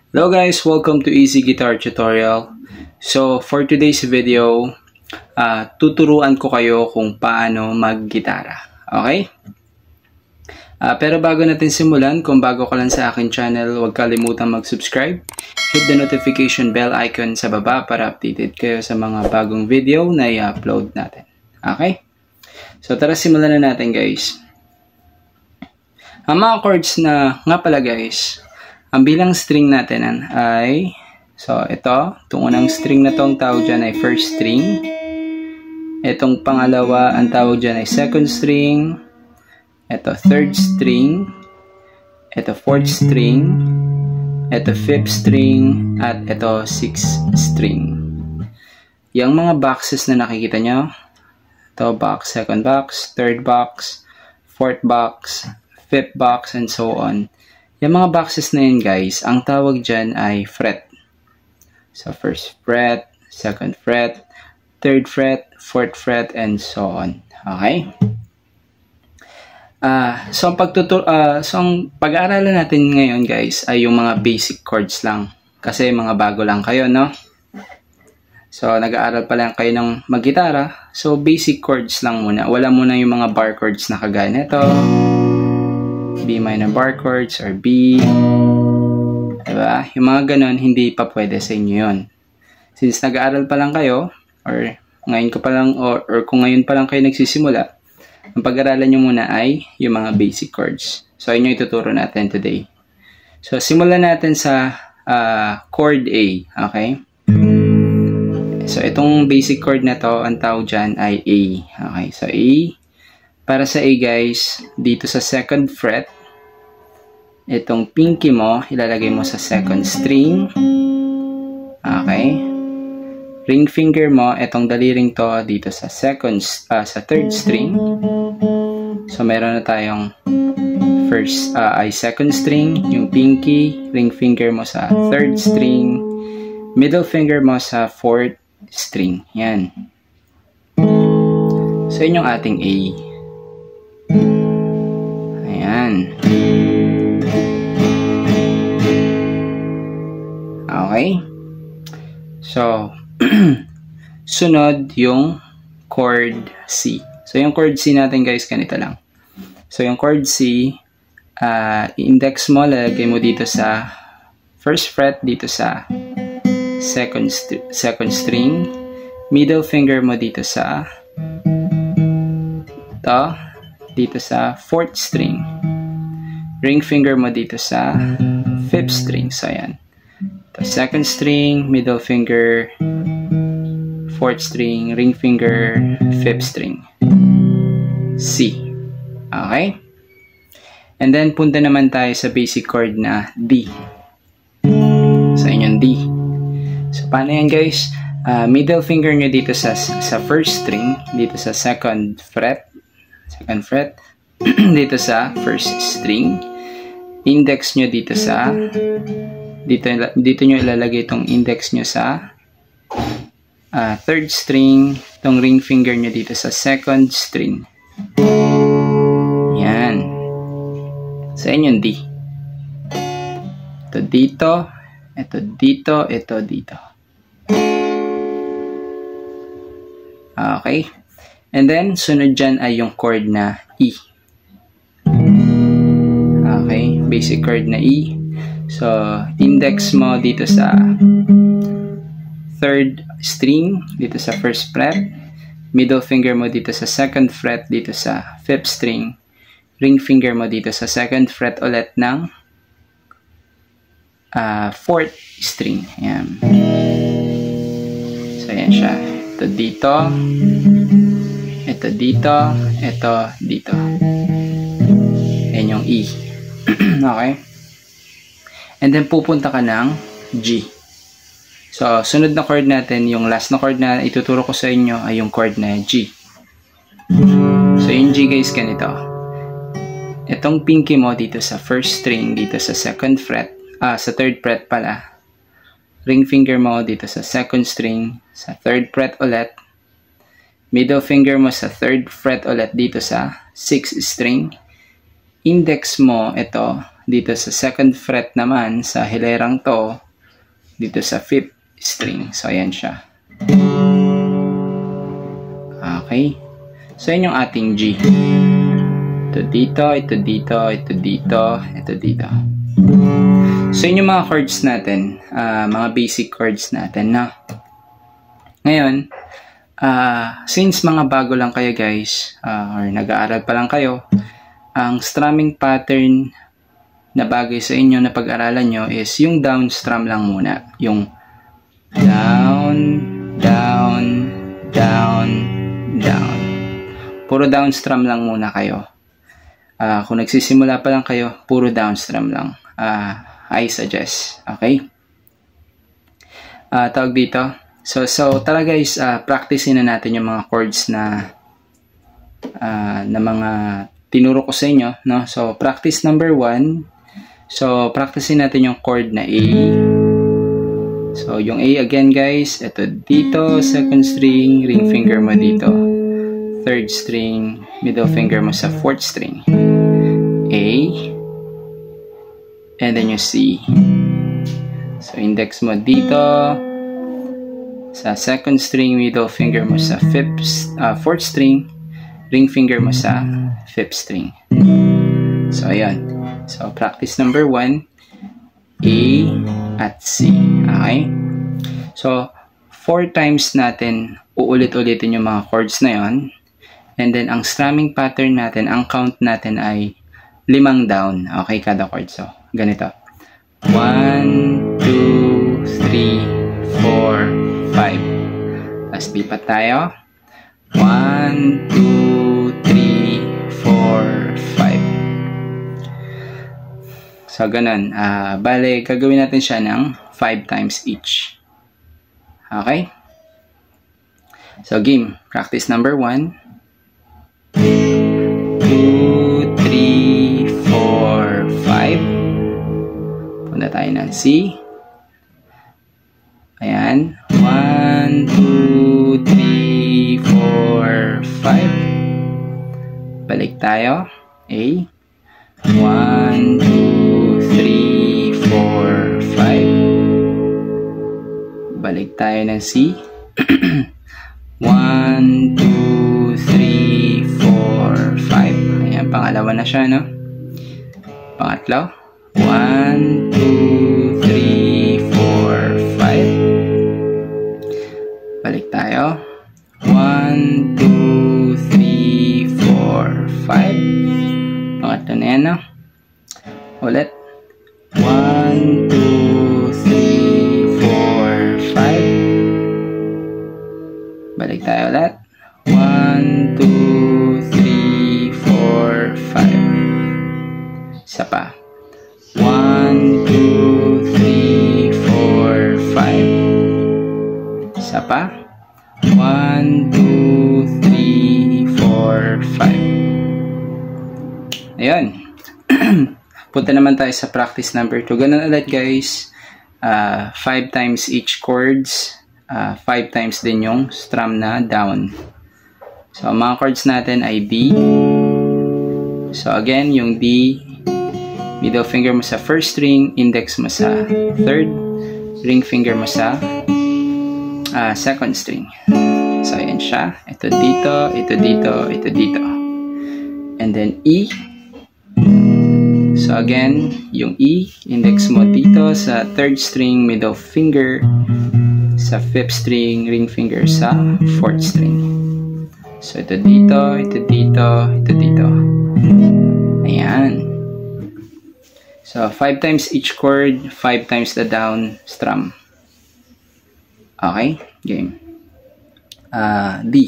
Hello guys, welcome to Easy Guitar Tutorial. So for today's video, tuturuan ko kayo kung paano mag-gitara. Okay? Pero bago natin simulan, kung bago ka lang sa akin channel, huwag kalimutan mag-subscribe. Hit the notification bell icon sa baba para updated kayo sa mga bagong video na i-upload natin. Okay? So tara simulan na natin guys. Ang mga chords na nga pala guys, ang bilang string natin ay, so ito, itong unang string na to, ang tawag dyan ay first string. Itong pangalawa, ang tawag dyan ay second string. Ito third string. Ito fourth string. Ito fifth string. At ito sixth string. Yung mga boxes na nakikita nyo, ito box, second box, third box, fourth box, fifth box, and so on. Yung mga boxes na yun guys, ang tawag dyan ay fret. So first fret, second fret, third fret, fourth fret, and so on. Okay? So ang pag-aaralan natin ngayon guys ay yung mga basic chords lang. Kasi mga bago lang kayo, no? So nag-aaral pa lang kayo ng mag-gitara. So basic chords lang muna. Wala muna yung mga bar chords na kagaya nito. B minor bar chords or B, diba? Yung mga ganon, hindi pa pwede sa inyo yun. Since nag-aaral pa lang kayo, or ngayon ko pa lang, or kung ngayon pa lang kayo nagsisimula, ang pag-aralan nyo muna ay yung mga basic chords. So, yun yung ituturo natin today. So, simulan natin sa chord A, okay? So, itong basic chord na to, ang tawag dyan ay A. Okay, so A. Para sa A guys, dito sa second fret, itong pinky mo, ilalagay mo sa second string. Okay. Ring finger mo, itong daliring to, dito sa sa third string. So, meron na tayong first, second string, yung pinky, ring finger mo sa third string, middle finger mo sa fourth string. Yan. So, yun yung ating A. Ayan. Okay. So, sunod yung chord C. So, yung chord C natin guys, ganito lang. So, yung chord C, index mo, lalagay mo dito sa first fret, dito sa second string. Middle finger mo dito sa dito sa fourth string. Ring finger mo dito sa fifth string. So, ayan. Second string, middle finger, fourth string, ring finger, fifth string. C. Okay? And then, punta naman tayo sa basic chord na D. So, yun yung D. So, paano yan guys? Middle finger nyo dito sa first string, dito sa second fret, dito sa first string. Index nyo dito sa dito nyo ilalagay itong index nyo sa third string, itong ring finger nyo dito sa second string. Yan. So, yan yung D. Ito dito, ito dito, ito dito. Okay. And then, sunod dyan ay yung chord na E. Okay. Basic chord na E. So, index mo dito sa third string, dito sa first fret. Middle finger mo dito sa second fret, dito sa fifth string. Ring finger mo dito sa second fret ulit ng fourth string. Ayan. So, ayan siya. Ito dito. Ito dito. Ito dito. Ayan yung E. Okay? And then, pupunta ka ng G. So, sunod na chord natin, yung last na chord na ituturo ko sa inyo ay yung chord na G. So, yung G guys, ganito. Itong pinky mo dito sa first string, dito sa second fret, sa third fret pala. Ring finger mo dito sa second string, sa third fret ulit. Middle finger mo sa third fret ulit dito sa sixth string. Index mo, ito, dito sa 2nd fret naman, sa hilerang to, dito sa 5th string. So, ayan siya. Okay. So, yun yung ating G. Ito dito, ito dito, ito dito, ito dito. So, yun yung mga chords natin. Mga basic chords natin, no? Ngayon, since mga bago lang kayo guys, or nag-aaral pa lang kayo, ang strumming pattern na bagay sa inyo na pag-aralan nyo is yung down strum lang muna. Yung down, down, down, down. Puro down strum lang muna kayo. Kung nagsisimula pa lang kayo, puro down strum lang. I suggest. Okay? Tawag dito. So tara guys, practicein na natin yung mga chords na mga tinuro ko sa inyo, no? So practice number 1. So practicein natin yung chord na A. So yung A again guys, ito dito, 2nd string, ring finger mo dito. 3rd string, middle finger mo sa 4th string. A. And then yung C. So index mo dito sa 2nd string, middle finger mo sa 4th string, ring finger mo sa 5th string. So ayan. So practice number 1, A at C. Okay? So 4 times natin uulit-ulitin yung mga chords na yon. And then ang strumming pattern natin, ang count natin ay 5 down. Okay, kada chord. So ganito. 1, 2, 3, 4, 5. Tapos lipat tayo. 1, 2, 3, 4, 5. So, ganun. Bale, gagawin natin siya ng 5 times each. Okay? So, game. Practice number 1. 2, 3, 4, 5. Punta tayo ng C. Ayan. 1, 2, 3, 4, 5. Balik tayo. A. 1, 2, 3, 4, 5. Balik tayo ng C. 1, 2, 3, 4, 5. Ayan, pangalawa na siya, no? Pangatlo. 1, 2, 3, 4, 5. Balik tayo. 1, 2, 3, 4, 5. Pangatlo na yan, no? Ulit. 1, 2, 3, 4, 5. Balik tayo ulit. 1, 2, 3, 4, 5. Isa pa. 1, 2, 3, 4, 5. Isa pa. 1, 2, 3, 4, 5. Ayun. Punta naman tayo sa practice number 2. Ganun ulit guys. 5 times each chords. 5 times din yung strum na down. So, ang mga chords natin ay D. So, again, yung D, middle finger mo sa 1st string, index mo sa 3rd, ring finger mo sa 2nd string. So, ayan siya. Ito dito, ito dito, ito dito. And then E. So, again, yung E, index mo dito sa 3rd string, middle finger sa 5th string, ring finger sa 4th string. So, ito dito, ito dito, ito dito. Ayan. So, 5 times each chord, 5 times the down strum. Okay? Game. D.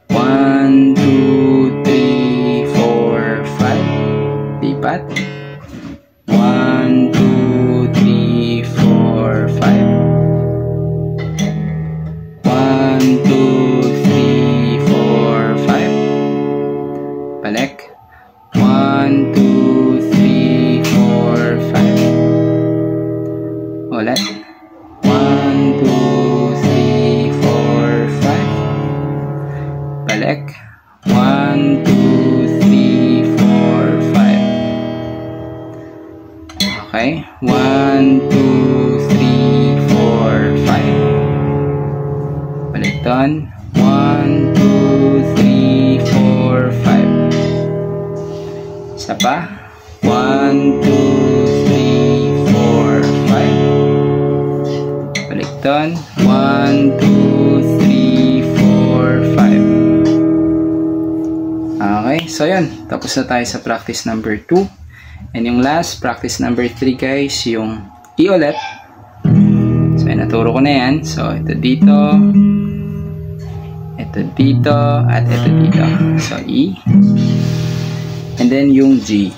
1, 2, 3, 4, 5. Lipat. 1, 2, 3, 4, 5. 1, 2, 3, 4, 5. Balik. 1, 2, 3, 4, 5. Ulit. 1, 2, 3, 4, 5. Balik. 1, 2, 3, 4, 5. Okay? 1, 2, 3, 4, 5. Baliktad. 1, 2, 3, 4, 5. Isa pa. 1, 2, 3, 4, 5. Baliktad. 1, 2, 3, 4, 5. Okay, so yun. Tapos na tayo sa practice number 2. And yung last, practice number 3 guys, yung E ulit. So naturo ko na yan. So ito dito, ito dito, at ito dito. So E. And then yung G.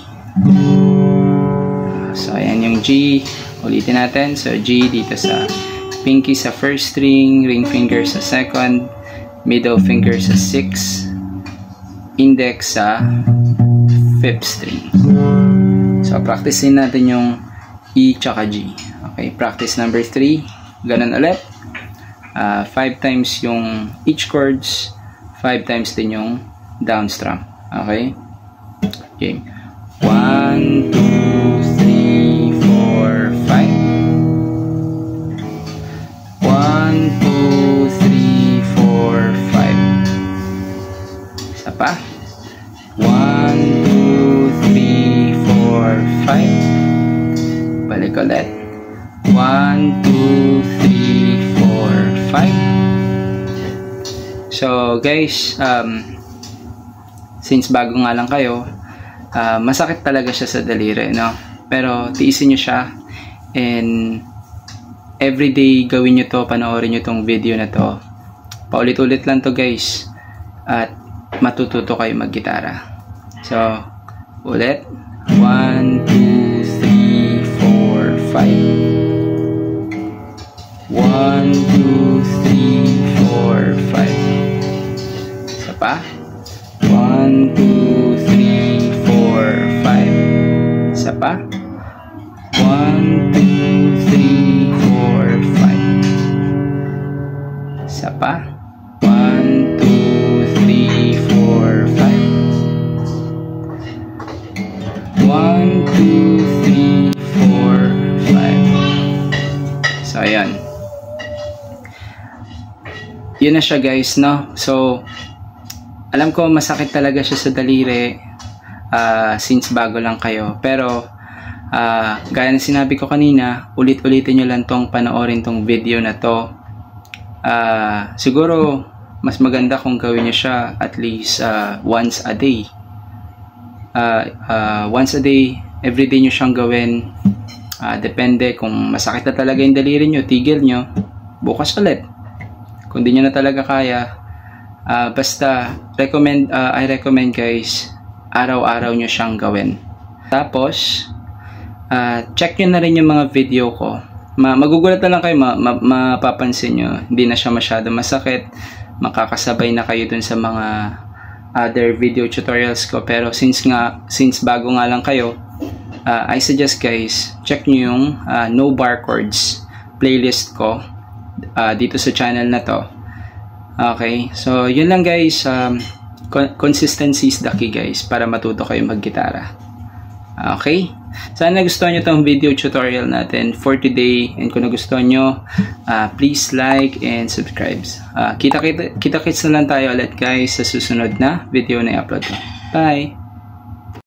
So ayan yung G. Ulitin natin. So G dito sa pinky sa first string, ring finger sa second, middle finger sa 6, index sa 5th string. So, practicein natin yung E tsaka G. Okay, practice number 3. Ganun ulit. 5 times yung each chords, 5 times din yung down strum. Okay? Okay. 1, 2, 3, 4, 5. 1, 2, 3, 4, 5. Isa pa. 1, 2, 3, 4, 5. Balik ulit. 1, 2, 3, 4, 5. So guys, since bago nga lang kayo, masakit talaga siya sa daliri, no? Pero tiisin nyo siya, and everyday gawin nyo to, panoorin nyo tong video na to. Paulit-ulit lang to guys, at matututo kayo mag-gitara. So, ulit. 1, 2, 3, 4, 5. 1, 2, 3, 4, 5. Isa pa. 1, 2, 3, 4, 5. Isa pa. 1, 2, 3, 4, 5. Isa pa. 1, 2, 3, 4, 5. 1, 2, 3, 4, 5. So, ayan. Yun na siya guys, no? So, alam ko masakit talaga siya sa daliri since bago lang kayo. Pero, gaya na sinabi ko kanina, ulit-ulitin nyo lang tong panoorin tong video na to. Siguro, mas maganda kung gawin nyo siya at least once a day. Once a day, everyday nyo siyang gawin. Depende kung masakit na talaga yung daliri nyo, tigil nyo, bukas ulit. Kung di nyo na talaga kaya, basta I recommend guys, araw-araw nyo siyang gawin. Tapos, check nyo na rin yung mga video ko. Magugulat na lang kayo, mapapansin nyo, hindi na siya masyado masakit. Makakasabay na kayo dun sa mga other video tutorials ko. Pero since bago nga lang kayo, I suggest guys, check nyo yung No Bar Chords playlist ko dito sa channel na to. Okay, so yun lang guys. Consistency is the key guys para matuto kayo mag-gitara. Okay, sana nagustuhan nyo tong video tutorial natin for today, and kung nagustuhan nyo, please like and subscribe. Kita-kits na lang tayo ulit guys sa susunod na video na i-upload ko. Bye!